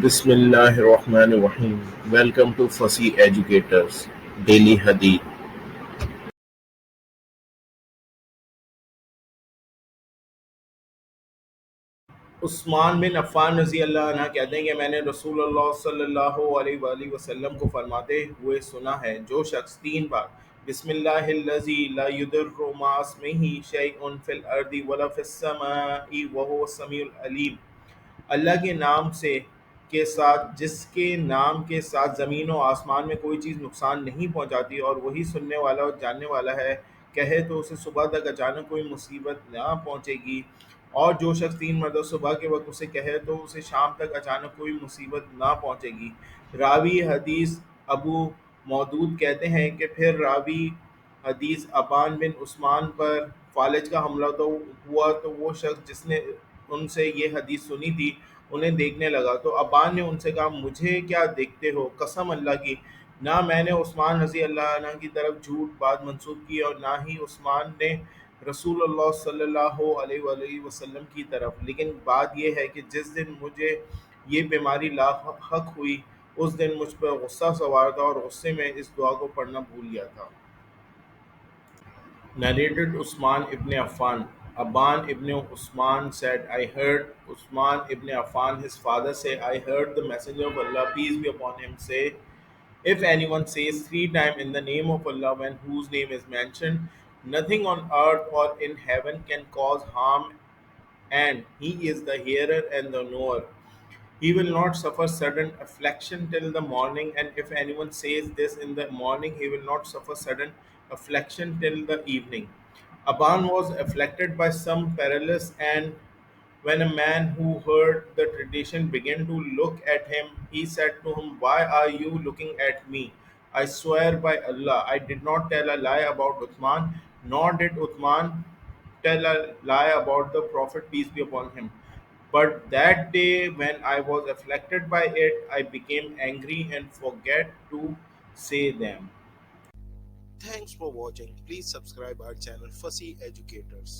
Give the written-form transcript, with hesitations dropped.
بسم اللہ الرحمن الرحیم. Welcome to Fasih educators daily حدیث. عثمان بن عفان رضی اللہ عنہ کہتے ہیں کہ میں نے رسول اللہ صلی اللہ علیہ وآلہ وسلم کو فرماتے ہوئے سنا ہے، جو شخص 3 بار بسم اللہ الذي لا يضر مع اسمه شيء في الأرض ولا في السماء وهو السميع العليم، اللہ کے نام سے کے ساتھ جس کے نام کے ساتھ زمین و آسمان میں کوئی چیز نقصان نہیں پہنچاتی اور وہی سننے والا اور جاننے والا ہے، کہے تو اسے صبح تک اچانک کوئی مصیبت نہ پہنچے گی، اور جو شخص 3 مرتبہ صبح کے وقت اسے کہے تو اسے شام تک اچانک کوئی مصیبت نہ پہنچے گی. راوی حدیث ابو مودود کہتے ہیں کہ پھر راوی حدیث ابان بن عثمان پر فالج کا حملہ تو ہوا، تو وہ شخص جس نے ان سے یہ حدیث سنی تھی انہیں دیکھنے لگا، تو ابان نے ان سے کہا مجھے کیا دیکھتے ہو؟ قسم اللہ کی، نہ میں نے عثمان رضی اللہ عنہ کی طرف جھوٹ بات منسوب کی اور نہ ہی عثمان نے رسول اللہ صلی اللہ علیہ وآلہ وسلم کی طرف، لیکن بات یہ ہے کہ جس دن مجھے یہ بیماری لاحق ہوئی اس دن مجھ پر غصہ سوار تھا اور غصے میں اس دعا کو پڑھنا بھول گیا تھا. Narrated Uthman ibn Affan. Aban ibn Uthman said, I heard Uthman ibn Affan, his father, say, I heard the Messenger of Allah, peace be upon him, say, if anyone says 3 times in the name of Allah when whose name is mentioned, nothing on earth or in heaven can cause harm, and He is the hearer and the knower. He will not suffer sudden affliction till the morning, and if anyone says this in the morning, he will not suffer sudden affliction till the evening. Aban was afflicted by some paralysis, and when a man who heard the tradition began to look at him, he said to him, why are you looking at me? I swear by Allah, I did not tell a lie about Uthman, nor did Uthman tell a lie about the Prophet, peace be upon him. But that day when I was afflicted by it, I became angry and forget to say them. Thanks for watching. Please subscribe our channel FasihiEducators.